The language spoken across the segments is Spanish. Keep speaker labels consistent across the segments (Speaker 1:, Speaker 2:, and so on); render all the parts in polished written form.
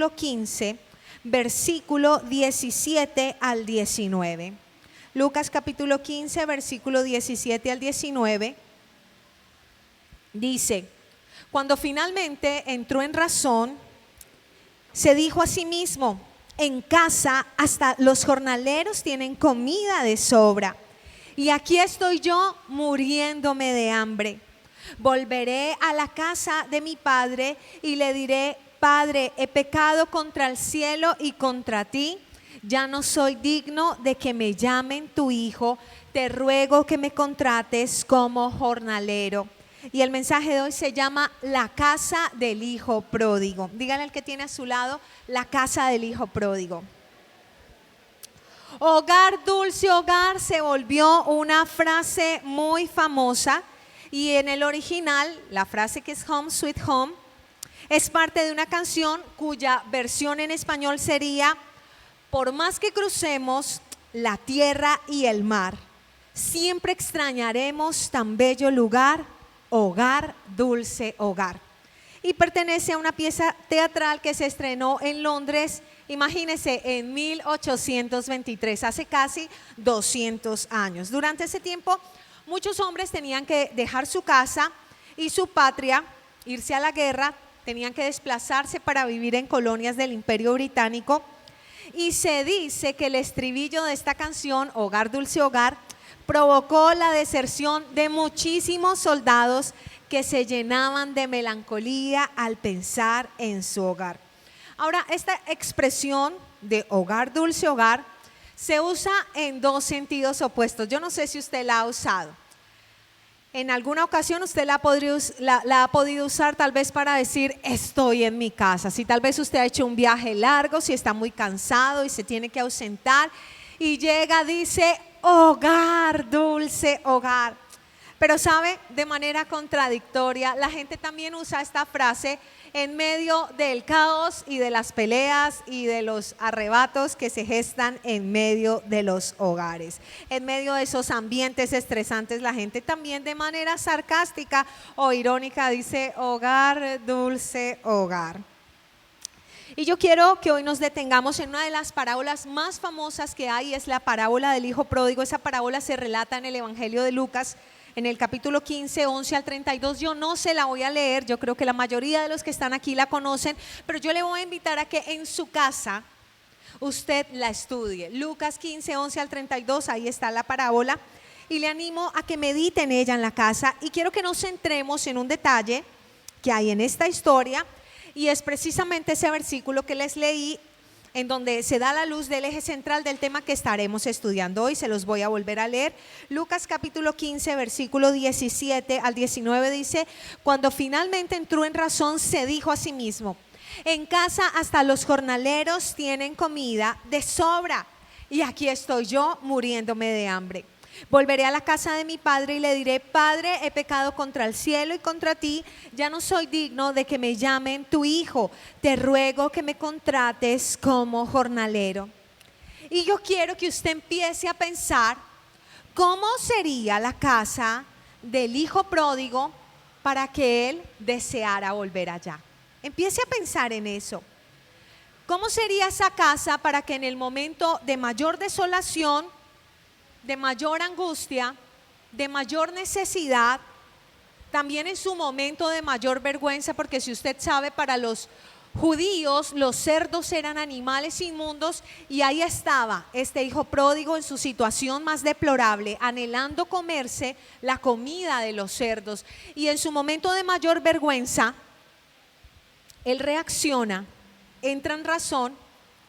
Speaker 1: capítulo 15, versículo 17 al 19. Lucas capítulo 15, versículo 17 al 19, dice: cuando finalmente entró en razón, se dijo a sí mismo: en casa hasta los jornaleros tienen comida de sobra, y aquí estoy yo muriéndome de hambre. Volveré a la casa de mi padre y le diré: Padre, he pecado contra el cielo y contra ti, ya no soy digno de que me llamen tu hijo, te ruego que me contrates como jornalero. Y el mensaje de hoy se llama la casa del hijo pródigo. Dígale al que tiene a su lado: la casa del hijo pródigo. Hogar, dulce hogar se volvió una frase muy famosa, y en el original la frase, que es Home Sweet Home, es parte de una canción cuya versión en español sería: por más que crucemos la tierra y el mar, siempre extrañaremos tan bello lugar, hogar, dulce hogar. Y pertenece a una pieza teatral que se estrenó en Londres, imagínense, en 1823, hace casi 200 años. Durante ese tiempo, muchos hombres tenían que dejar su casa y su patria, irse a la guerra, tenían que desplazarse para vivir en colonias del Imperio Británico. Y se dice que el estribillo de esta canción, Hogar, dulce hogar, provocó la deserción de muchísimos soldados que se llenaban de melancolía al pensar en su hogar. Ahora, esta expresión de hogar, dulce hogar, se usa en dos sentidos opuestos. Yo no sé si usted la ha usado. En alguna ocasión usted la ha podido usar tal vez para decir: estoy en mi casa. Si tal vez usted ha hecho un viaje largo, si está muy cansado y se tiene que ausentar, y llega, dice: hogar, dulce hogar. Pero sabe, de manera contradictoria, la gente también usa esta frase en medio del caos y de las peleas y de los arrebatos que se gestan en medio de los hogares. En medio de esos ambientes estresantes, la gente también de manera sarcástica o irónica dice: hogar, dulce hogar. Y yo quiero que hoy nos detengamos en una de las parábolas más famosas que hay, es la parábola del hijo pródigo. Esa parábola se relata en el Evangelio de Lucas, en el capítulo 15, 11 al 32. Yo no se la voy a leer, yo creo que la mayoría de los que están aquí la conocen, pero yo le voy a invitar a que en su casa usted la estudie. Lucas 15, 11 al 32, ahí está la parábola, y le animo a que medite en ella en la casa. Y quiero que nos centremos en un detalle que hay en esta historia, y es precisamente ese versículo que les leí, en donde se da la luz del eje central del tema que estaremos estudiando hoy. Se los voy a volver a leer. Lucas capítulo 15, versículo 17 al 19 dice: cuando finalmente entró en razón, se dijo a sí mismo: en casa hasta los jornaleros tienen comida de sobra, y aquí estoy yo muriéndome de hambre. Volveré a la casa de mi padre y le diré: Padre, he pecado contra el cielo y contra ti, ya no soy digno de que me llamen tu hijo, te ruego que me contrates como jornalero. Y yo quiero que usted empiece a pensar cómo sería la casa del hijo pródigo para que él deseara volver allá. Empiece a pensar en eso. ¿Cómo sería esa casa para que en el momento de mayor desolación, de mayor angustia, de mayor necesidad, también en su momento de mayor vergüenza? Porque si usted sabe, para los judíos los cerdos eran animales inmundos, y ahí estaba este hijo pródigo en su situación más deplorable, anhelando comerse la comida de los cerdos, y en su momento de mayor vergüenza él reacciona, entra en razón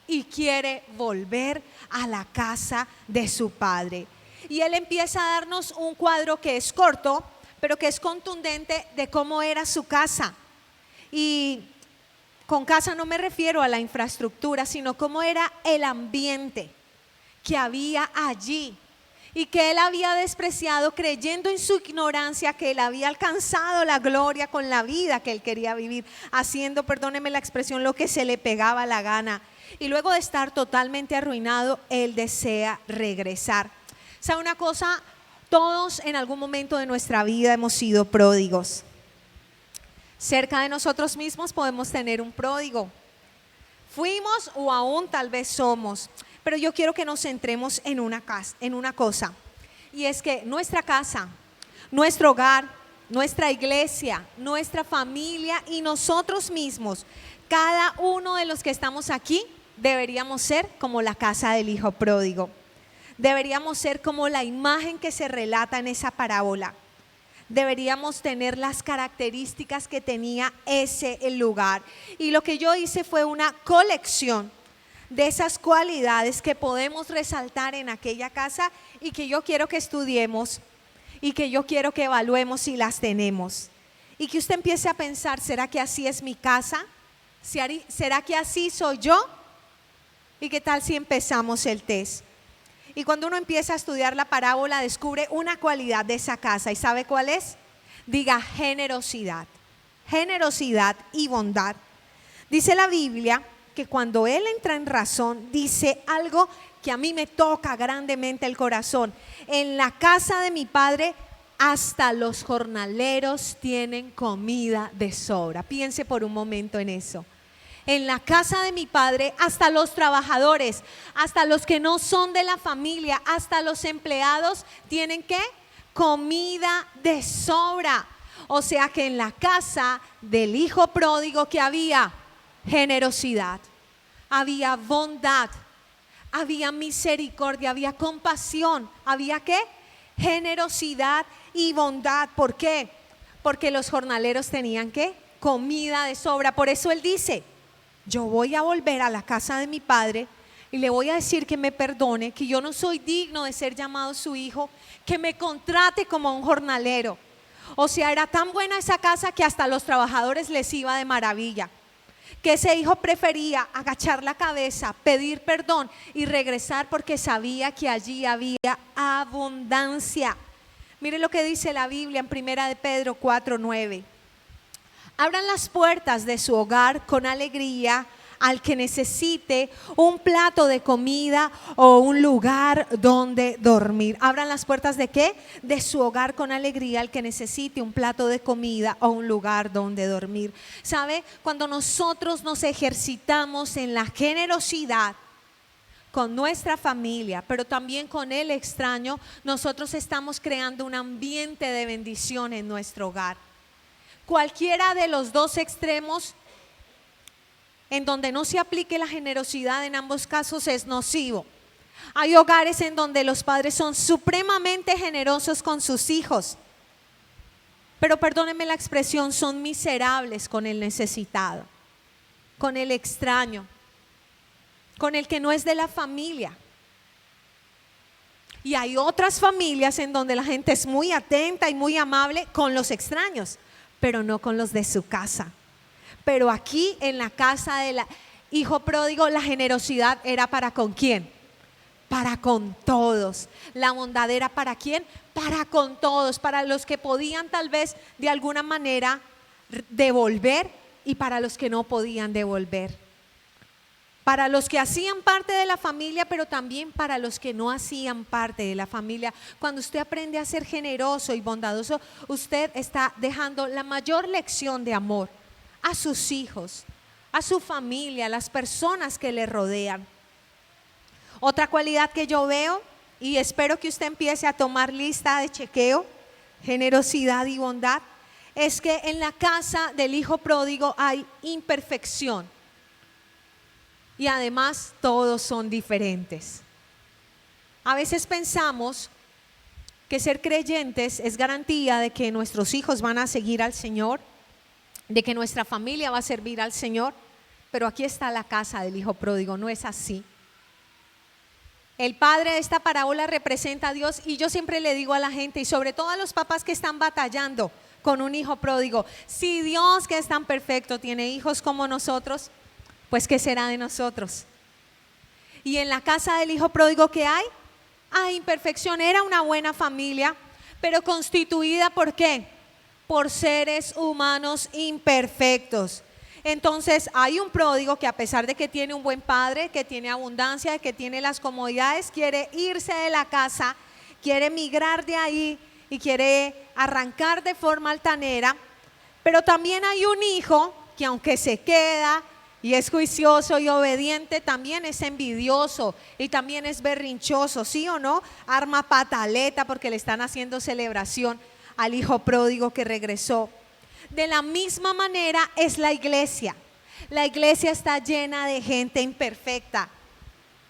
Speaker 1: y quiere volver a la casa de su padre. Y él empieza a darnos un cuadro que es corto, pero que es contundente de cómo era su casa. Y con casa no me refiero a la infraestructura, sino cómo era el ambiente que había allí, y que él había despreciado, creyendo en su ignorancia que él había alcanzado la gloria con la vida que él quería vivir, haciendo, perdóneme la expresión, lo que se le pegaba la gana. Y luego de estar totalmente arruinado, él desea regresar. ¿Sabe una cosa? Todos en algún momento de nuestra vida hemos sido pródigos. Cerca de nosotros mismos podemos tener un pródigo. fuimos o aún tal vez somos. Pero yo quiero que nos centremos en una cosa, y es que nuestra casa, nuestro hogar, nuestra iglesia, nuestra familia y nosotros mismos, cada uno de los que estamos aquí, deberíamos ser como la casa del hijo pródigo. Deberíamos ser como la imagen que se relata en esa parábola. Deberíamos tener las características que tenía ese lugar. Y lo que yo hice fue una colección de esas cualidades que podemos resaltar en aquella casa y que yo quiero que estudiemos y que yo quiero que evaluemos si las tenemos. Y que usted empiece a pensar, ¿será que así es mi casa? ¿Será que así soy yo? ¿Y qué tal si empezamos el test? Y cuando uno empieza a estudiar la parábola, descubre una cualidad de esa casa. ¿Y sabe cuál es? Diga generosidad. Generosidad y bondad. Dice la Biblia que cuando él entra en razón, dice algo que a mí me toca grandemente el corazón. En la casa de mi padre hasta los jornaleros tienen comida de sobra. Piense por un momento en eso. En la casa de mi padre, hasta los trabajadores, hasta los que no son de la familia, hasta los empleados, ¿tienen qué? Comida de sobra. O sea que en la casa del hijo pródigo, que había generosidad, había bondad, había misericordia, había compasión, había ¿qué? Generosidad y bondad. ¿Por qué? Porque los jornaleros tenían ¿qué? Comida de sobra. Por eso él dice: yo voy a volver a la casa de mi padre y le voy a decir que me perdone, que yo no soy digno de ser llamado su hijo, que me contrate como un jornalero. O sea, era tan buena esa casa que hasta a los trabajadores les iba de maravilla. Que ese hijo prefería agachar la cabeza, pedir perdón y regresar porque sabía que allí había abundancia. Mire lo que dice la Biblia en 1 de Pedro 4:9. Abran las puertas de su hogar con alegría al que necesite un plato de comida o un lugar donde dormir. Abran las puertas ¿de qué? De su hogar con alegría al que necesite un plato de comida o un lugar donde dormir. ¿Sabe? Cuando nosotros nos ejercitamos en la generosidad con nuestra familia, pero también con el extraño, nosotros estamos creando un ambiente de bendición en nuestro hogar. Cualquiera de los dos extremos en donde no se aplique la generosidad, en ambos casos es nocivo. Hay hogares en donde los padres son supremamente generosos con sus hijos, pero perdónenme la expresión, son miserables con el necesitado, con el extraño, con el que no es de la familia. Y hay otras familias en donde la gente es muy atenta y muy amable con los extraños, pero no con los de su casa. Pero aquí en la casa del hijo pródigo, la generosidad era para ¿con quién? Para con todos. La bondad era ¿para quién? Para con todos, para los que podían tal vez de alguna manera devolver y para los que no podían devolver. Para los que hacían parte de la familia, pero también para los que no hacían parte de la familia. Cuando usted aprende a ser generoso y bondadoso, usted está dejando la mayor lección de amor a sus hijos, a su familia, a las personas que le rodean. Otra cualidad que yo veo, y espero que usted empiece a tomar lista de chequeo, generosidad y bondad, es que en la casa del hijo pródigo hay imperfección. Y además todos son diferentes. A veces pensamos que ser creyentes es garantía de que nuestros hijos van a seguir al Señor, de que nuestra familia va a servir al Señor, pero aquí está la casa del hijo pródigo, no es así. El padre de esta parábola representa a Dios, y yo siempre le digo a la gente, y sobre todo a los papás que están batallando con un hijo pródigo, si Dios, que es tan perfecto, tiene hijos como nosotros, pues ¿qué será de nosotros? Y en la casa del hijo pródigo, ¿qué hay? Hay imperfección. Era una buena familia, pero constituida ¿por qué? Por seres humanos imperfectos. Entonces hay un pródigo que, a pesar de que tiene un buen padre, que tiene abundancia, que tiene las comodidades, quiere irse de la casa, quiere emigrar de ahí y quiere arrancar de forma altanera. Pero también hay un hijo que, aunque se queda, y es juicioso y obediente, también es envidioso y también es berrinchoso, ¿sí o no? Arma pataleta porque le están haciendo celebración al hijo pródigo que regresó. De la misma manera es la iglesia. La iglesia está llena de gente imperfecta.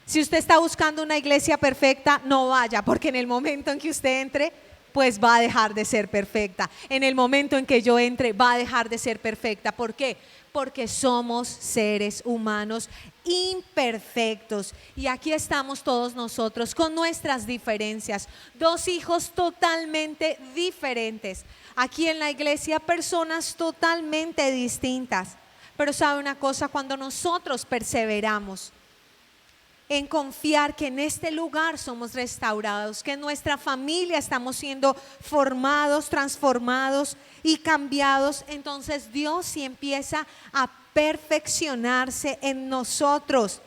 Speaker 1: Si usted está buscando una iglesia perfecta, no vaya, porque en el momento en que usted entre, pues va a dejar de ser perfecta. En el momento en que yo entre, va a dejar de ser perfecta. ¿Por qué? Porque somos seres humanos imperfectos. Y aquí estamos todos nosotros con nuestras diferencias. Dos hijos totalmente diferentes. Aquí en la iglesia, personas totalmente distintas. Pero sabe una cosa, cuando nosotros perseveramos en confiar que en este lugar somos restaurados, que en nuestra familia estamos siendo formados, transformados y cambiados, entonces Dios sí empieza a perfeccionarse en nosotros.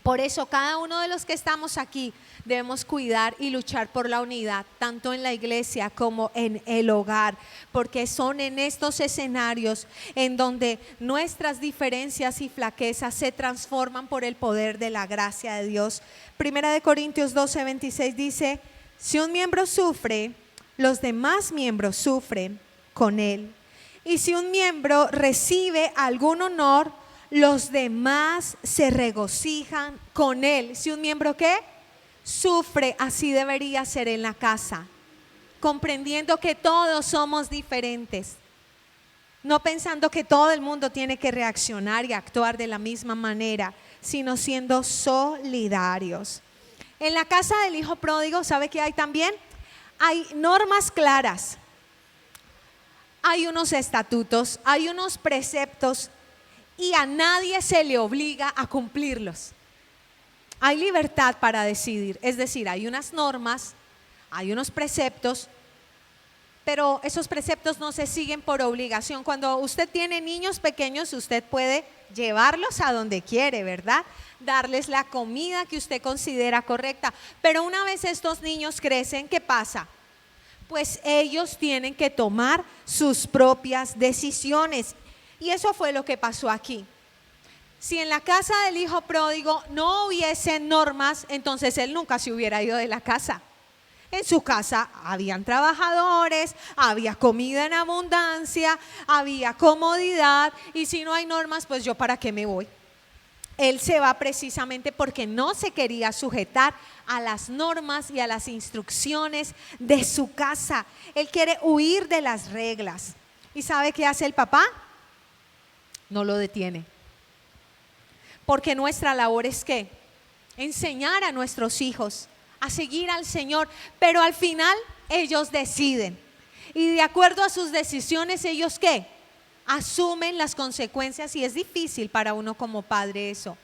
Speaker 1: Por eso cada uno de los que estamos aquí debemos cuidar y luchar por la unidad, tanto en la iglesia como en el hogar, porque son en estos escenarios en donde nuestras diferencias y flaquezas se transforman por el poder de la gracia de Dios. Primera de Corintios 12:26 dice: si un miembro sufre, los demás miembros sufren con él. Y si un miembro recibe algún honor, los demás se regocijan con él. Si un miembro ¿qué? Sufre, así debería ser en la casa, comprendiendo que todos somos diferentes, no pensando que todo el mundo tiene que reaccionar y actuar de la misma manera, sino siendo solidarios. En la casa del hijo pródigo, ¿sabe qué hay también? Hay normas claras, hay unos estatutos, hay unos preceptos y a nadie se le obliga a cumplirlos. Hay libertad para decidir, es decir, hay unas normas, hay unos preceptos, pero esos preceptos no se siguen por obligación. Cuando usted tiene niños pequeños, usted puede llevarlos a donde quiere, ¿verdad? Darles la comida que usted considera correcta, pero una vez estos niños crecen, ¿qué pasa? Pues ellos tienen que tomar sus propias decisiones, y eso fue lo que pasó aquí. Si en la casa del hijo pródigo no hubiese normas, entonces él nunca se hubiera ido de la casa. En su casa habían trabajadores, había comida en abundancia, había comodidad, y si no hay normas, pues yo ¿para qué me voy? Él se va precisamente porque no se quería sujetar a las normas y a las instrucciones de su casa. Él quiere huir de las reglas. ¿Y sabe qué hace el papá? No lo detiene. Porque nuestra labor es ¿qué? Enseñar a nuestros hijos a seguir al Señor, pero al final ellos deciden, y de acuerdo a sus decisiones ellos ¿qué? Asumen las consecuencias, y es difícil para uno como padre eso,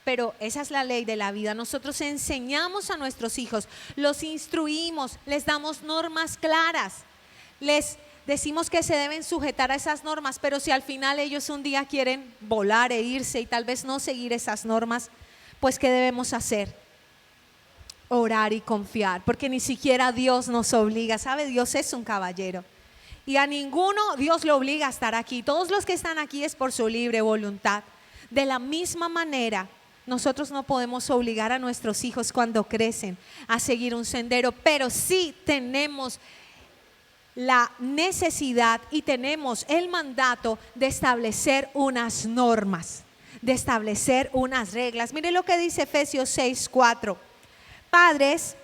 Speaker 1: pero esa es la ley de la vida. Nosotros enseñamos a nuestros hijos, los instruimos, les damos normas claras, les decimos que se deben sujetar a esas normas, pero si al final ellos un día quieren volar e irse y tal vez no seguir esas normas, pues ¿qué debemos hacer? Orar y confiar, porque ni siquiera Dios nos obliga, ¿sabe? Dios es un caballero y a ninguno Dios lo obliga a estar aquí. Todos los que están aquí es por su libre voluntad. De la misma manera, nosotros no podemos obligar a nuestros hijos cuando crecen a seguir un sendero, pero sí tenemos la necesidad y tenemos el mandato de establecer unas normas, de establecer unas reglas. Mire lo que dice Efesios 6:4. Padres,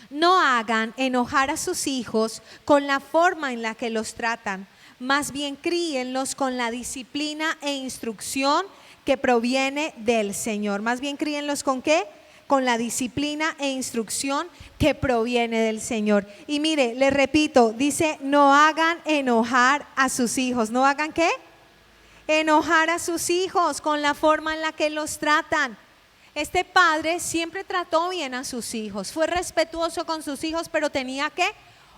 Speaker 1: no hagan enojar a sus hijos con la forma en la que los tratan, más bien críenlos con la disciplina e instrucción que proviene del Señor. Más bien críenlos ¿con qué? Con la disciplina e instrucción que proviene del Señor. Y mire, le repito, dice no hagan enojar a sus hijos. ¿No hagan qué? Enojar a sus hijos con la forma en la que los tratan. Este padre siempre trató bien a sus hijos, fue respetuoso con sus hijos, pero tenía ¿qué?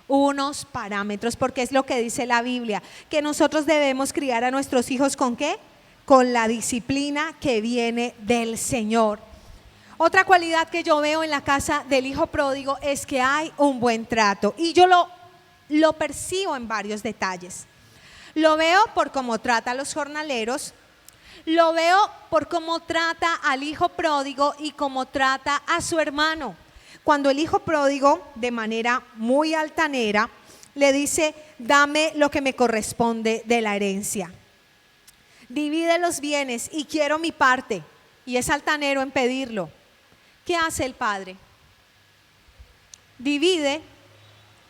Speaker 1: Unos parámetros, porque es lo que dice la Biblia, que nosotros debemos criar a nuestros hijos ¿con qué? Con la disciplina que viene del Señor. Otra cualidad que yo veo en la casa del hijo pródigo es que hay un buen trato, y yo lo percibo en varios detalles. Lo veo por cómo trata a los jornaleros, Lo veo por cómo trata al hijo pródigo y cómo trata a su hermano. Cuando el hijo pródigo, de manera muy altanera, le dice: dame lo que me corresponde de la herencia. Divide los bienes y quiero mi parte. Y es altanero en pedirlo. ¿Qué hace el padre? Divide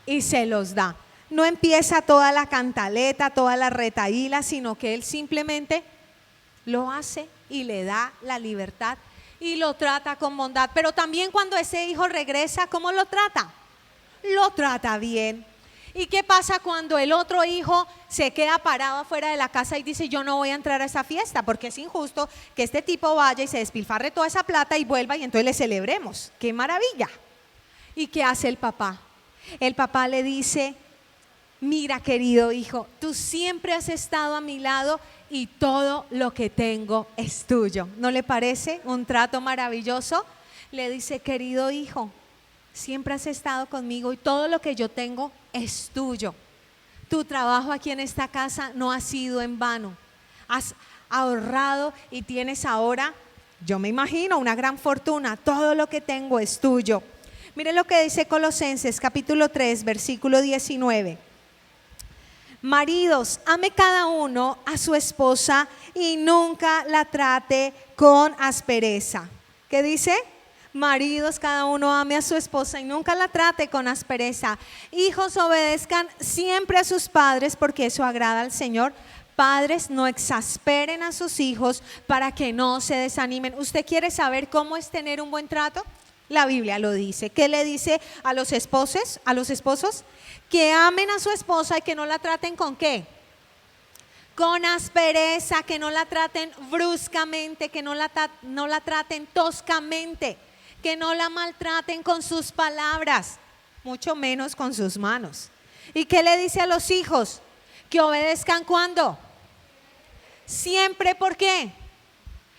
Speaker 1: y se los da. No empieza toda la cantaleta, toda la retahíla, sino que él simplemente lo hace y le da la libertad y lo trata con bondad. Pero también cuando ese hijo regresa, ¿cómo lo trata? Lo trata bien. ¿Y qué pasa cuando el otro hijo se queda parado afuera de la casa y dice: yo no voy a entrar a esa fiesta porque es injusto que este tipo vaya y se despilfarre toda esa plata y vuelva y entonces le celebremos? ¡Qué maravilla! ¿Y qué hace el papá? El papá le dice: mira, querido hijo, tú siempre has estado a mi lado y todo lo que tengo es tuyo. ¿No le parece un trato maravilloso? Le dice: querido hijo, siempre has estado conmigo y todo lo que yo tengo es tuyo. Tu trabajo aquí en esta casa no ha sido en vano. Has ahorrado y tienes ahora, yo me imagino, una gran fortuna. Todo lo que tengo es tuyo. Mire lo que dice Colosenses capítulo 3, versículo 19. Maridos, ame cada uno a su esposa y nunca la trate con aspereza. ¿Qué dice? Maridos, cada uno ame a su esposa y nunca la trate con aspereza. Hijos, obedezcan siempre a sus padres porque eso agrada al Señor. Padres, no exasperen a sus hijos para que no se desanimen. ¿Usted quiere saber cómo es tener un buen trato? La Biblia lo dice. ¿Qué le dice a los esposos? A los esposos que amen a su esposa y que no la traten ¿con qué? Con aspereza, que no la traten bruscamente, que no la traten toscamente, que no la maltraten con sus palabras, mucho menos con sus manos. ¿Y qué le dice a los hijos? Que obedezcan ¿cuándo? Siempre. ¿Por qué?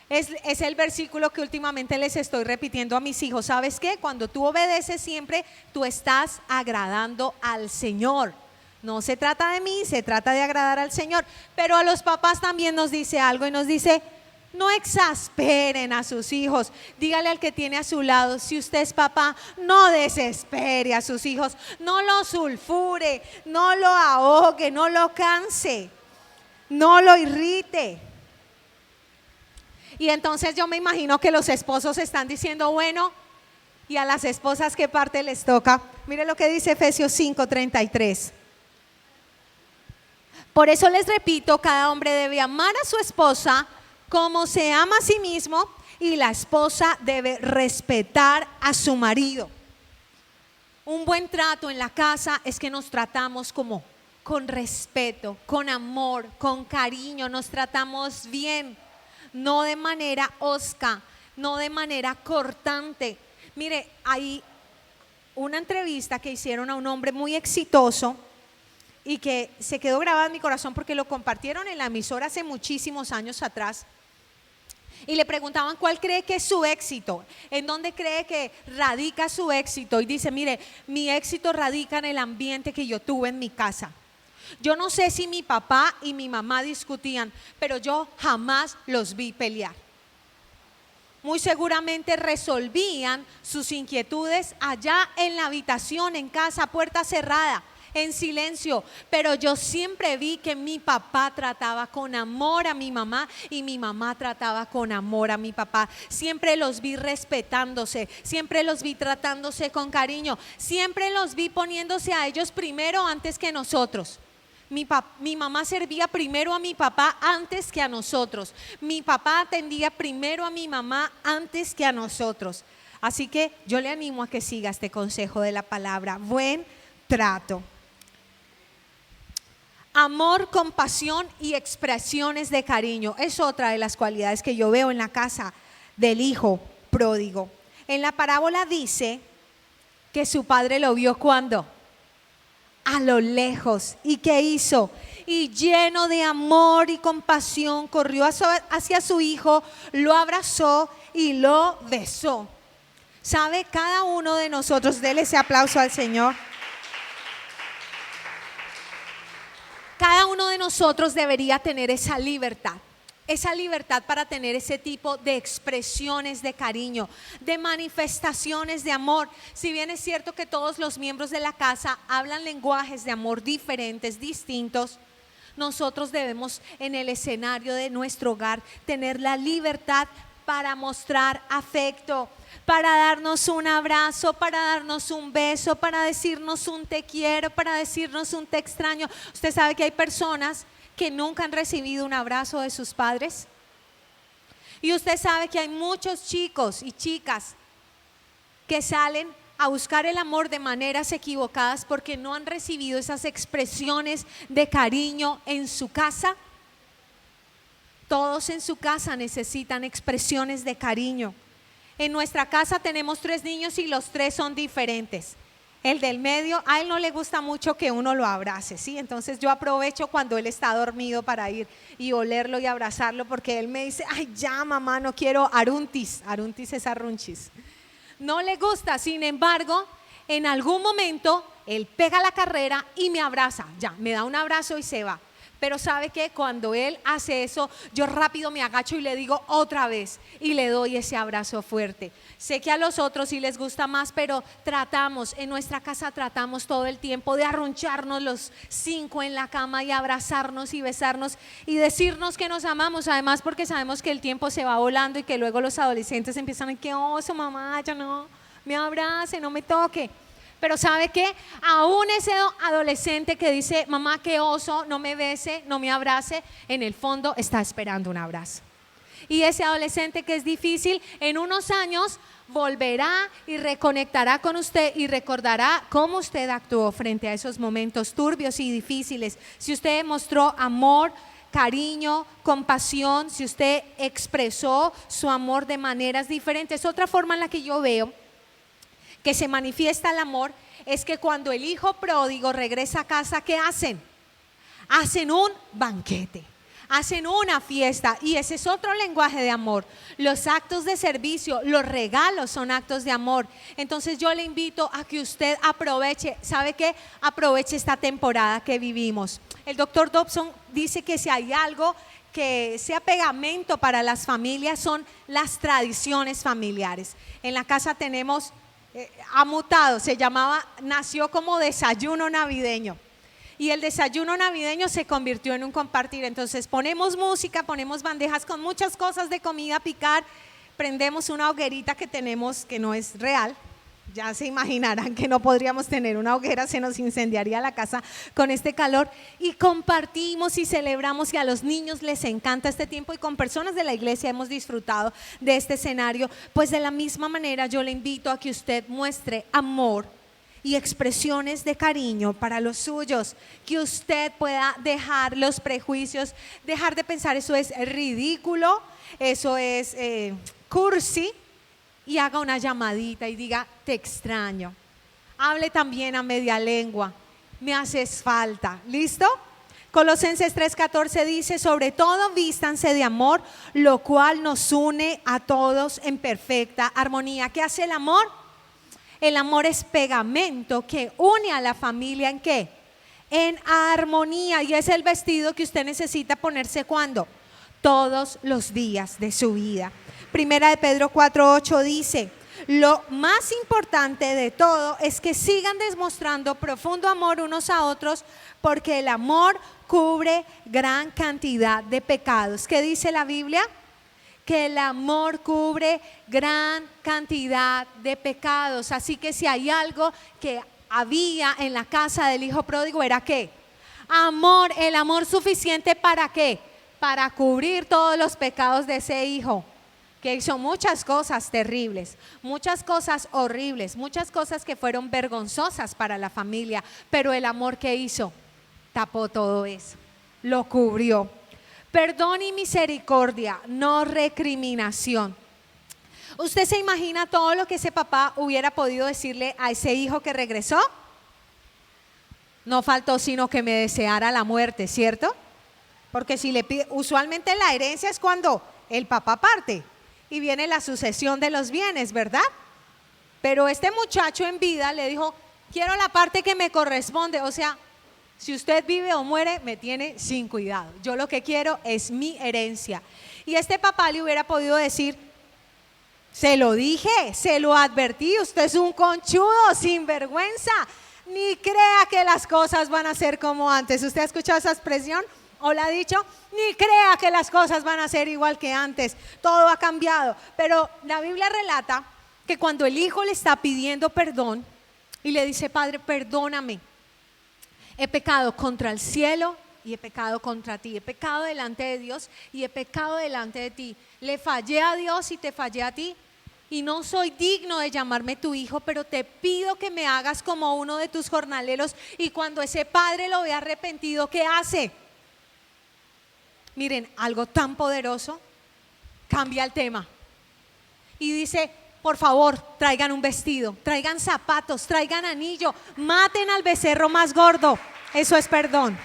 Speaker 1: Es el versículo que últimamente les estoy repitiendo a mis hijos. ¿Sabes qué? Cuando tú obedeces siempre, tú estás agradando al Señor. No se trata de mí, se trata de agradar al Señor. Pero a los papás también nos dice algo y nos dice: no exasperen a sus hijos. Dígale al que tiene a su lado: si usted es papá, no desespere a sus hijos, no lo sulfure, no lo ahogue, no lo canse, no lo irrite. Y entonces yo me imagino que los esposos están diciendo: bueno, ¿y a las esposas qué parte les toca? Mire lo que dice Efesios 5:33. Por eso les repito, cada hombre debe amar a su esposa como se ama a sí mismo, y la esposa debe respetar a su marido. Un buen trato en la casa es que nos tratamos con respeto, con amor, con cariño, nos tratamos bien, no de manera hosca, no de manera cortante. Mire, hay una entrevista que hicieron a un hombre muy exitoso y que se quedó grabada en mi corazón porque lo compartieron en la emisora hace muchísimos años atrás. Y le preguntaban cuál cree que es su éxito, en dónde cree que radica su éxito. Y dice: mire, mi éxito radica en el ambiente que yo tuve en mi casa. Yo no sé si mi papá y mi mamá discutían, pero yo jamás los vi pelear. Muy seguramente resolvían sus inquietudes allá en la habitación, en casa, puerta cerrada, en silencio, pero yo siempre vi que mi papá trataba con amor a mi mamá y mi mamá trataba con amor a mi papá. Siempre los vi respetándose, siempre los vi tratándose con cariño, siempre los vi poniéndose a ellos primero antes que nosotros. Mi mamá servía primero a mi papá antes que a nosotros. Mi papá atendía primero a mi mamá antes que a nosotros. Así que yo le animo a que siga este consejo de la palabra: buen trato. Amor, compasión y expresiones de cariño es otra de las cualidades que yo veo en la casa del hijo pródigo. En la parábola dice que su padre lo vio ¿cuándo? A lo lejos. ¿Y qué hizo? Y lleno de amor y compasión corrió hacia su hijo, lo abrazó y lo besó. ¿Sabe? Cada uno de nosotros, déle ese aplauso al Señor. Cada uno de nosotros debería tener esa libertad. esa libertad para tener ese tipo de expresiones de cariño, de manifestaciones de amor. Si bien es cierto que todos los miembros de la casa hablan lenguajes de amor diferentes, distintos, nosotros debemos en el escenario de nuestro hogar tener la libertad para mostrar afecto, para darnos un abrazo, para darnos un beso, para decirnos un te quiero, para decirnos un te extraño. Usted sabe que hay personas que nunca han recibido un abrazo de sus padres. Y usted sabe que hay muchos chicos y chicas que salen a buscar el amor de maneras equivocadas porque no han recibido esas expresiones de cariño en su casa. Todos en su casa necesitan expresiones de cariño. En nuestra casa tenemos 3 niños y los 3 son diferentes. El del medio, a él no le gusta mucho que uno lo abrace, ¿sí? Entonces yo aprovecho cuando él está dormido para ir y olerlo y abrazarlo, porque él me dice, ay ya mamá, no quiero aruntis. Aruntis es arrunchis. No le gusta, sin embargo, en algún momento él pega la carrera y me abraza, ya, me da un abrazo y se va. Pero sabe que cuando él hace eso, yo rápido me agacho y le digo otra vez y le doy ese abrazo fuerte. Sé que a los otros sí les gusta más, pero en nuestra casa tratamos todo el tiempo de arruncharnos los 5 en la cama y abrazarnos y besarnos y decirnos que nos amamos. Además, porque sabemos que el tiempo se va volando y que luego los adolescentes empiezan a decir, qué oso mamá, ya no me abrace, no me toque. Pero ¿sabe qué? Aún ese adolescente que dice, mamá, qué oso, no me bese, no me abrace, en el fondo está esperando un abrazo. Y ese adolescente que es difícil, en unos años volverá y reconectará con usted y recordará cómo usted actuó frente a esos momentos turbios y difíciles. Si usted mostró amor, cariño, compasión, si usted expresó su amor de maneras diferentes. Otra forma en la que yo veo que se manifiesta el amor es que cuando el hijo pródigo regresa a casa, ¿qué hacen? Hacen un banquete, hacen una fiesta, y ese es otro lenguaje de amor. Los actos de servicio, los regalos son actos de amor. Entonces yo le invito a que usted aproveche, ¿sabe qué? Aproveche esta temporada que vivimos. El doctor Dobson dice que si hay algo que sea pegamento para las familias son las tradiciones familiares. En la casa tenemos ha mutado, nació como desayuno navideño, y el desayuno navideño se convirtió en un compartir. Entonces ponemos música, ponemos bandejas con muchas cosas de comida a picar, prendemos una hoguerita que tenemos que no es real. Ya se imaginarán que no podríamos tener una hoguera, se nos incendiaría la casa con este calor, y compartimos y celebramos, y a los niños les encanta este tiempo, y con personas de la iglesia hemos disfrutado de este escenario. Pues de la misma manera yo le invito a que usted muestre amor y expresiones de cariño para los suyos, que usted pueda dejar los prejuicios, dejar de pensar eso es ridículo, eso es cursi, y haga una llamadita y diga, te extraño. Hable también a media lengua, me haces falta. ¿Listo? Colosenses 3:14 dice, sobre todo vístanse de amor, lo cual nos une a todos en perfecta armonía. ¿Qué hace el amor? El amor es pegamento que une a la familia, ¿en qué? En armonía. Y es el vestido que usted necesita ponerse, ¿cuándo? Todos los días de su vida. Primera de Pedro 4:8 dice, lo más importante de todo es que sigan demostrando profundo amor unos a otros, porque el amor cubre gran cantidad de pecados. ¿Qué dice la Biblia? Que el amor cubre gran cantidad de pecados. Así que si hay algo que había en la casa del hijo pródigo, ¿era qué? Amor. ¿El amor suficiente para qué? Para cubrir todos los pecados de ese hijo, que hizo muchas cosas terribles, muchas cosas horribles, muchas cosas que fueron vergonzosas para la familia, pero el amor que hizo tapó todo eso, lo cubrió. Perdón y misericordia, no recriminación. ¿Usted se imagina todo lo que ese papá hubiera podido decirle a ese hijo que regresó? No faltó sino que me deseara la muerte, ¿cierto? Porque si le pide, usualmente la herencia es cuando el papá parte y viene la sucesión de los bienes, ¿verdad? Pero este muchacho en vida le dijo, quiero la parte que me corresponde. O sea, Si usted vive o muere, me tiene sin cuidado. Yo lo que quiero es mi herencia. Y este papá le hubiera podido decir, se lo dije, se lo advertí, usted es un conchudo, sinvergüenza. Ni crea que las cosas van a ser como antes. ¿Usted ha escuchado esa expresión o la ha dicho? Ni crea que las cosas van a ser igual que antes. Todo ha cambiado. Pero la Biblia relata que cuando el hijo le está pidiendo perdón y le dice, Padre, perdóname. He pecado contra el cielo y he pecado contra ti. He pecado delante de Dios y he pecado delante de ti. Le fallé a Dios y te fallé a ti. Y no soy digno de llamarme tu hijo, pero te pido que me hagas como uno de tus jornaleros. Y cuando ese padre lo ve arrepentido, ¿qué hace? Miren, algo tan poderoso, cambia el tema. Y dice, por favor, traigan un vestido, traigan zapatos, traigan anillo, maten al becerro más gordo. Eso es perdón.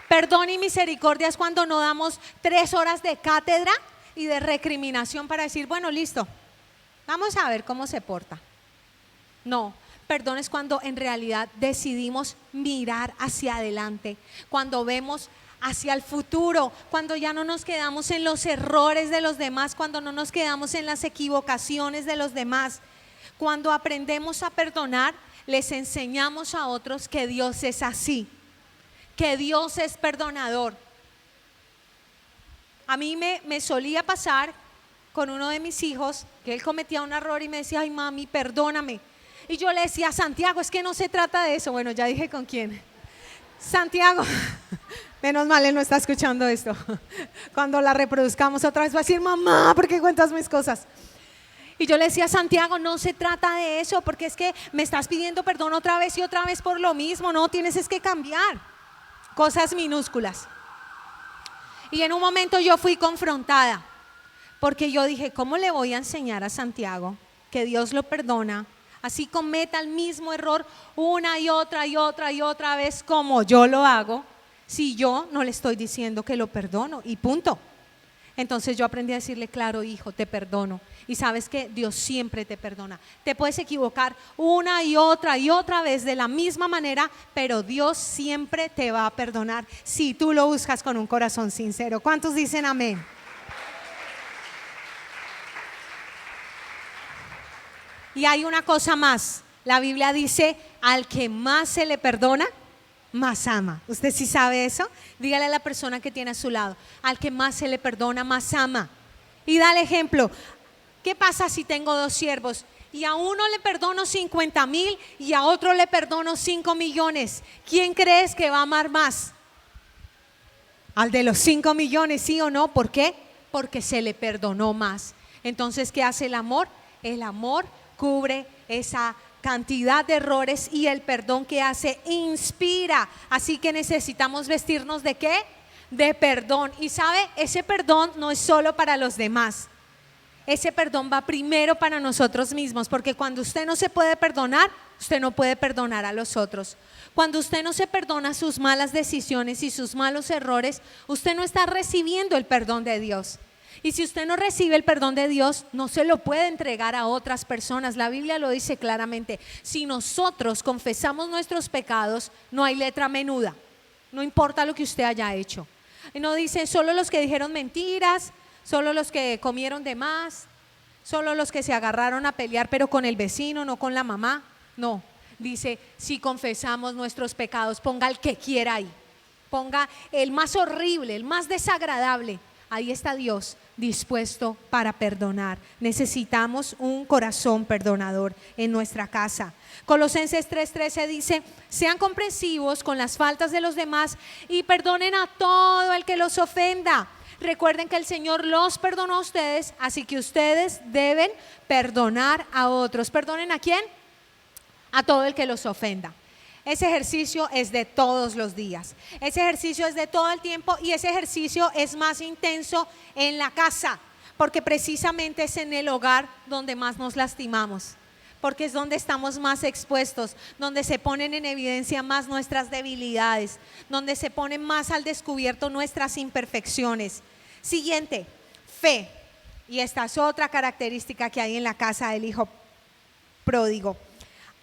Speaker 1: Perdón y misericordia es cuando no damos 3 horas de cátedra y de recriminación para decir, bueno, listo, vamos a ver cómo se porta. No, perdón es cuando en realidad decidimos mirar hacia adelante, cuando vemos hacia el futuro, cuando ya no nos quedamos en los errores de los demás, cuando no nos quedamos en las equivocaciones de los demás. Cuando aprendemos a perdonar, les enseñamos a otros que Dios es así, que Dios es perdonador. A mí me solía pasar con uno de mis hijos que él cometía un error y me decía, ay mami, perdóname. Y yo le decía, Santiago, es que no se trata de eso. Bueno, ya dije con quién. Santiago, menos mal él no está escuchando esto. Cuando la reproduzcamos otra vez va a decir, mamá, ¿por qué cuentas mis cosas? Y yo le decía, Santiago, no se trata de eso, porque es que me estás pidiendo perdón otra vez y otra vez por lo mismo. No, tienes es que cambiar. Cosas minúsculas. Y en un momento yo fui confrontada, porque yo dije, ¿cómo le voy a enseñar a Santiago que Dios lo perdona? Así cometa el mismo error una y otra vez como yo lo hago, si yo no le estoy diciendo que lo perdono y punto. Entonces yo aprendí a decirle, claro hijo, te perdono. Y sabes que Dios siempre te perdona. Te puedes equivocar una y otra vez de la misma manera, pero Dios siempre te va a perdonar si tú lo buscas con un corazón sincero. ¿Cuántos dicen amén? Y hay una cosa más. La Biblia dice, al que más se le perdona, más ama. ¿Usted sí sabe eso? Dígale a la persona que tiene a su lado, al que más se le perdona, más ama. Y dale ejemplo. ¿Qué pasa si tengo 2 siervos y a uno le perdono 50,000 y a otro le perdono 5 millones? ¿Quién crees que va a amar más? Al de los 5 millones, ¿sí o no? ¿Por qué? Porque se le perdonó más. Entonces, ¿qué hace el amor? El amor cubre esa cantidad de errores y el perdón que hace inspira. Así que necesitamos vestirnos ¿de qué? De perdón. Y sabe, ese perdón no es solo para los demás. Ese perdón va primero para nosotros mismos, porque cuando usted no se puede perdonar, usted no puede perdonar a los otros. Cuando usted no se perdona sus malas decisiones y sus malos errores, usted no está recibiendo el perdón de Dios. Y si usted no recibe el perdón de Dios, no se lo puede entregar a otras personas. La Biblia lo dice claramente. Si nosotros confesamos nuestros pecados, no hay letra menuda. No importa lo que usted haya hecho. Y no dice solo los que dijeron mentiras, solo los que comieron de más, solo los que se agarraron a pelear pero con el vecino, no con la mamá. No, dice si confesamos nuestros pecados, ponga el que quiera ahí. Ponga el más horrible, el más desagradable. Ahí está Dios dispuesto para perdonar. Necesitamos un corazón perdonador en nuestra casa. Colosenses 3:13 dice, sean comprensivos con las faltas de los demás y perdonen a todo el que los ofenda. Recuerden que el Señor los perdonó a ustedes, así que ustedes deben perdonar a otros. ¿Perdonen a quién? A todo el que los ofenda. Ese ejercicio es de todos los días. Ese ejercicio es de todo el tiempo y ese ejercicio es más intenso en la casa, porque precisamente es en el hogar donde más nos lastimamos, porque es donde estamos más expuestos, donde se ponen en evidencia más nuestras debilidades, donde se ponen más al descubierto nuestras imperfecciones. Siguiente, fe. Y esta es otra característica que hay en la casa del hijo pródigo.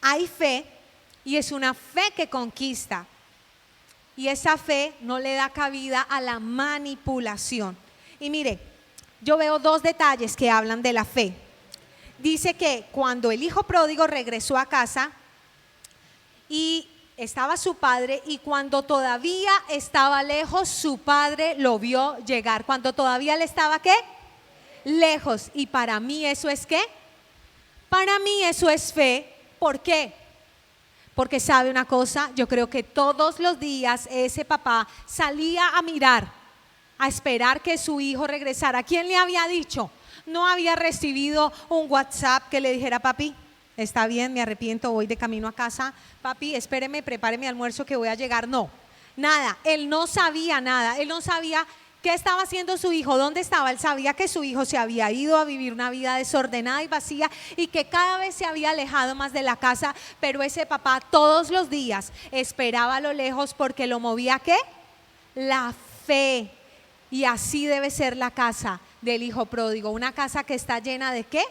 Speaker 1: Hay fe y es una fe que conquista. Y esa fe no le da cabida a la manipulación. Y mire, yo veo dos detalles que hablan de la fe. Dice que cuando el hijo pródigo regresó a casa y estaba su padre, y cuando todavía estaba lejos, su padre lo vio llegar. Cuando todavía le estaba ¿qué? Lejos. Y para mí eso es ¿qué? Para mí eso es fe. ¿Por qué? Porque sabe una cosa, yo creo que todos los días ese papá salía a mirar, a esperar que su hijo regresara. ¿Quién le había dicho? No había recibido un WhatsApp que le dijera: papi, está bien, me arrepiento, voy de camino a casa. Papi, espéreme, prepare mi almuerzo que voy a llegar. No, nada, él no sabía nada, él no sabía qué estaba haciendo su hijo, dónde estaba. Él sabía que su hijo se había ido a vivir una vida desordenada y vacía y que cada vez se había alejado más de la casa, pero ese papá todos los días esperaba a lo lejos porque lo movía ¿qué? La fe. Y así debe ser la casa del hijo pródigo, una casa que está llena de ¿qué?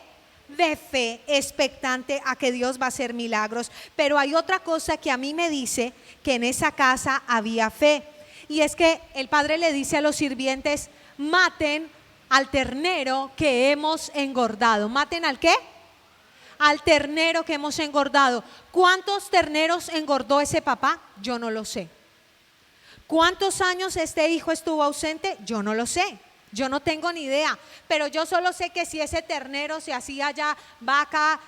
Speaker 1: De fe, expectante a que Dios va a hacer milagros. Pero hay otra cosa que a mí me dice que en esa casa había fe. Y es que el padre le dice a los sirvientes: maten al ternero que hemos engordado. ¿Maten al qué? Al ternero que hemos engordado. ¿Cuántos terneros engordó ese papá? Yo no lo sé. ¿Cuántos años este hijo estuvo ausente? Yo no lo sé. Yo no tengo ni idea. Pero yo solo sé que si ese ternero se hacía ya vaca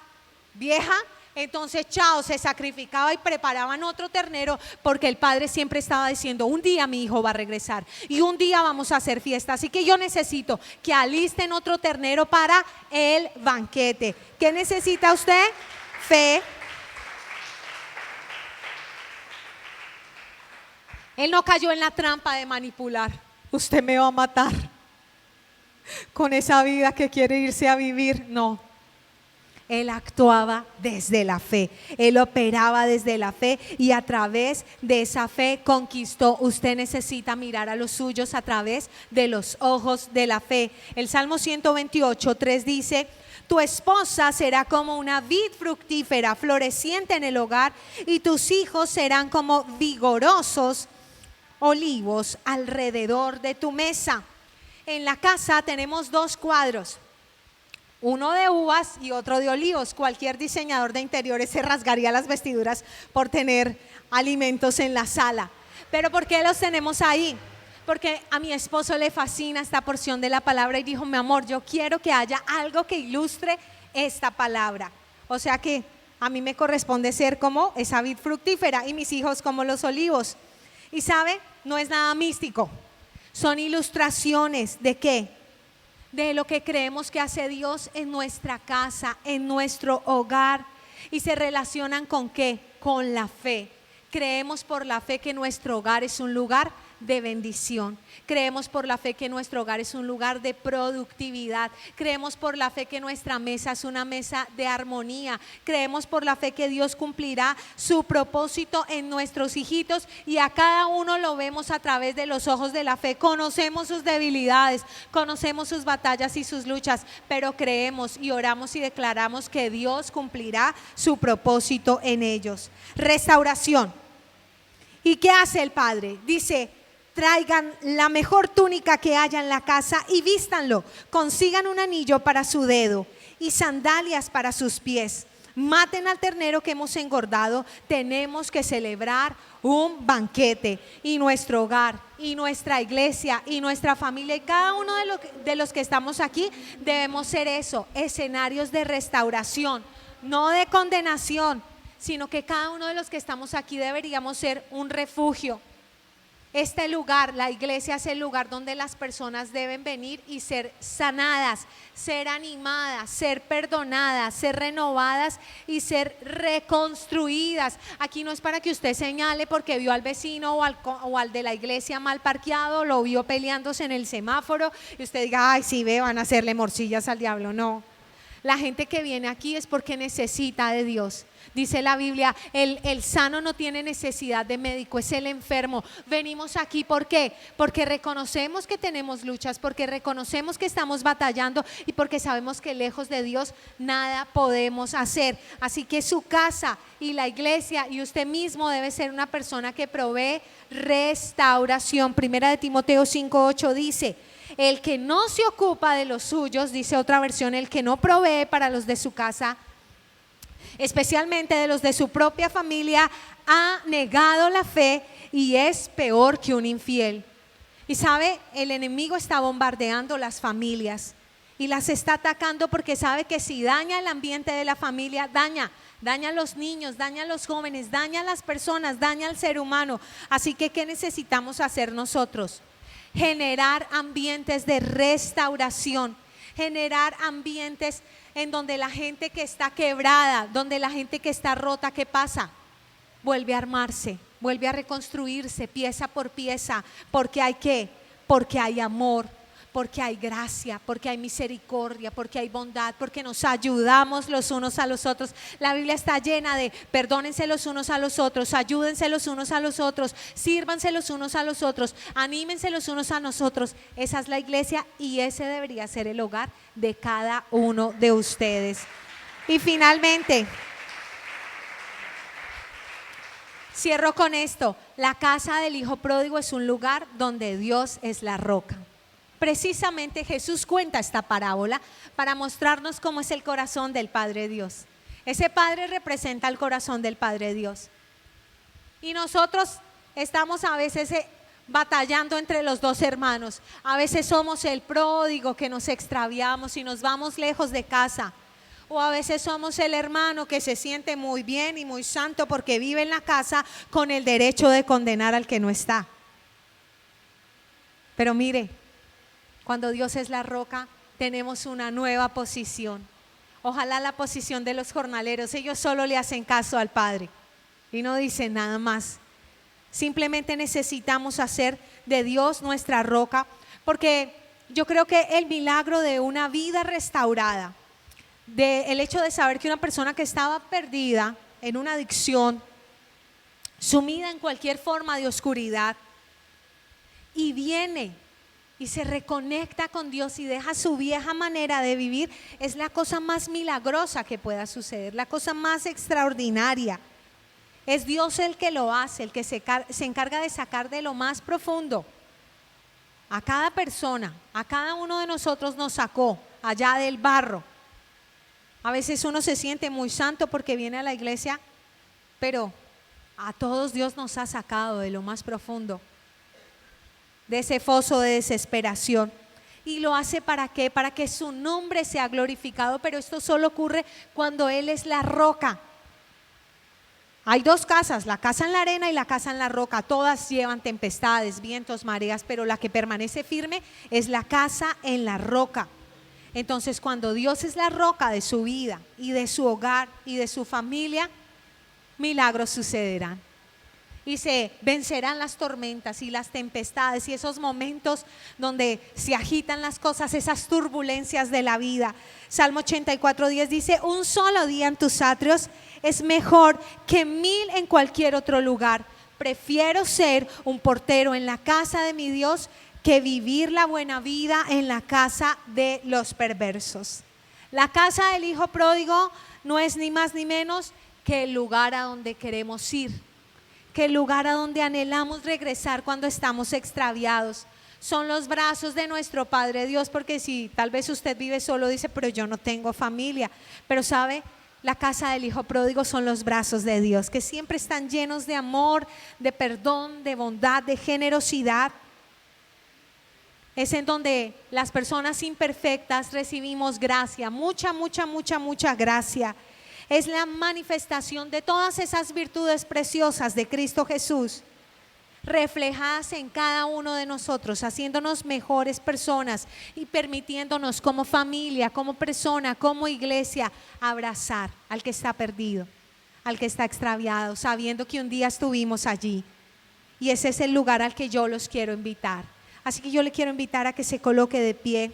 Speaker 1: vieja, entonces chao, se sacrificaba y preparaban otro ternero, porque el padre siempre estaba diciendo: un día mi hijo va a regresar y un día vamos a hacer fiesta, así que yo necesito que alisten otro ternero para el banquete. ¿Qué necesita usted? Fe. Él no cayó en la trampa de manipular. Usted me va a matar con esa vida que quiere irse a vivir. No. Él actuaba desde la fe, él operaba desde la fe y a través de esa fe conquistó. Usted necesita mirar a los suyos a través de los ojos de la fe. El Salmo 128:3 dice: tu esposa será como una vid fructífera, floreciente en el hogar, y tus hijos serán como vigorosos olivos alrededor de tu mesa. En la casa tenemos dos cuadros, uno de uvas y otro de olivos. Cualquier diseñador de interiores se rasgaría las vestiduras por tener alimentos en la sala. ¿Pero por qué los tenemos ahí? Porque a mi esposo le fascina esta porción de la palabra y dijo: mi amor, yo quiero que haya algo que ilustre esta palabra. O sea que a mí me corresponde ser como esa vid fructífera y mis hijos como los olivos. Y sabe, no es nada místico, son ilustraciones ¿de qué? De lo que creemos que hace Dios en nuestra casa, en nuestro hogar. Y se relacionan ¿con qué? Con la fe. Creemos por la fe que nuestro hogar es un lugar de bendición. Creemos por la fe que nuestro hogar es un lugar de productividad. Creemos por la fe que nuestra mesa es una mesa de armonía. Creemos por la fe que Dios cumplirá su propósito en nuestros hijitos, y a cada uno lo vemos a través de los ojos de la fe. Conocemos sus debilidades, conocemos sus batallas y sus luchas, pero creemos y oramos y declaramos que Dios cumplirá su propósito en ellos. Restauración. ¿Y qué hace el padre? Dice: traigan la mejor túnica que haya en la casa y vístanlo, consigan un anillo para su dedo y sandalias para sus pies. Maten al ternero que hemos engordado. Tenemos que celebrar un banquete, y nuestro hogar y nuestra iglesia y nuestra familia y cada uno de los que estamos aquí debemos ser eso, escenarios de restauración, no de condenación, sino que cada uno de los que estamos aquí deberíamos ser un refugio. Este lugar, la iglesia, es el lugar donde las personas deben venir y ser sanadas, ser animadas, ser perdonadas, ser renovadas y ser reconstruidas. Aquí no es para que usted señale porque vio al vecino o al de la iglesia mal parqueado, lo vio peleándose en el semáforo y usted diga: ay, sí, ve, van a hacerle morcillas al diablo. No. La gente que viene aquí es porque necesita de Dios. Dice la Biblia, el sano no tiene necesidad de médico, es el enfermo. Venimos aquí, ¿por qué? Porque reconocemos que tenemos luchas, porque reconocemos que estamos batallando y porque sabemos que lejos de Dios nada podemos hacer. Así que su casa y la iglesia y usted mismo debe ser una persona que provee restauración. Primera de Timoteo 5:8 dice: el que no se ocupa de los suyos, dice otra versión, el que no provee para los de su casa, especialmente de los de su propia familia, ha negado la fe y es peor que un infiel. Y sabe, el enemigo está bombardeando las familias y las está atacando porque sabe que si daña el ambiente de la familia, daña a los niños, daña a los jóvenes, daña a las personas, daña al ser humano. Así que, ¿qué necesitamos hacer nosotros? Generar ambientes de restauración, generar ambientes en donde la gente que está quebrada, donde la gente que está rota, ¿qué pasa? Vuelve a armarse, vuelve a reconstruirse pieza por pieza. ¿Porque hay qué? Porque hay amor, porque hay gracia, porque hay misericordia, porque hay bondad, porque nos ayudamos los unos a los otros. La Biblia está llena de perdónense los unos a los otros, ayúdense los unos a los otros, sírvanse los unos a los otros, anímense los unos a nosotros. Esa es la iglesia y ese debería ser el hogar de cada uno de ustedes. Y finalmente, cierro con esto: la casa del hijo pródigo es un lugar donde Dios es la roca. Precisamente Jesús cuenta esta parábola para mostrarnos cómo es el corazón del Padre Dios. Ese Padre representa el corazón del Padre Dios. Y nosotros estamos a veces batallando entre los dos hermanos. A veces somos el pródigo que nos extraviamos y nos vamos lejos de casa. O a veces somos el hermano que se siente muy bien y muy santo porque vive en la casa con el derecho de condenar al que no está. Pero mire, cuando Dios es la roca, tenemos una nueva posición. Ojalá la posición de los jornaleros. Ellos solo le hacen caso al Padre y no dicen nada más. Simplemente necesitamos hacer de Dios nuestra roca, porque yo creo que el milagro de una vida restaurada, el hecho de saber que una persona que estaba perdida en una adicción, sumida en cualquier forma de oscuridad, y viene y se reconecta con Dios y deja su vieja manera de vivir, es la cosa más milagrosa que pueda suceder, la cosa más extraordinaria. Es Dios el que lo hace, el que se encarga de sacar de lo más profundo. A cada persona, a cada uno de nosotros nos sacó allá del barro. A veces uno se siente muy santo porque viene a la iglesia, pero a todos Dios nos ha sacado de lo más profundo, de ese foso de desesperación. ¿Y lo hace para qué? Para que su nombre sea glorificado, pero esto solo ocurre cuando Él es la roca. Hay dos casas, la casa en la arena y la casa en la roca. Todas llevan tempestades, vientos, mareas, pero la que permanece firme es la casa en la roca. Entonces, cuando Dios es la roca de su vida y de su hogar y de su familia, milagros sucederán. Y se vencerán las tormentas y las tempestades y esos momentos donde se agitan las cosas, esas turbulencias de la vida. Salmo 84:10 dice: un solo día en tus atrios es mejor que 1000 en cualquier otro lugar. Prefiero ser un portero en la casa de mi Dios que vivir la buena vida en la casa de los perversos. La casa del hijo pródigo no es ni más ni menos que el lugar a donde queremos ir, que el lugar a donde anhelamos regresar cuando estamos extraviados. Son los brazos de nuestro Padre Dios, porque si tal vez usted vive solo, dice: pero yo no tengo familia. Pero sabe, la casa del hijo pródigo son los brazos de Dios, que siempre están llenos de amor, de perdón, de bondad, de generosidad. Es en donde las personas imperfectas recibimos gracia, mucha gracia. Es la manifestación de todas esas virtudes preciosas de Cristo Jesús, reflejadas en cada uno de nosotros, haciéndonos mejores personas y permitiéndonos como familia, como persona, como iglesia, abrazar al que está perdido, al que está extraviado, sabiendo que un día estuvimos allí. Y ese es el lugar al que yo los quiero invitar. Así que yo le quiero invitar a que se coloque de pie.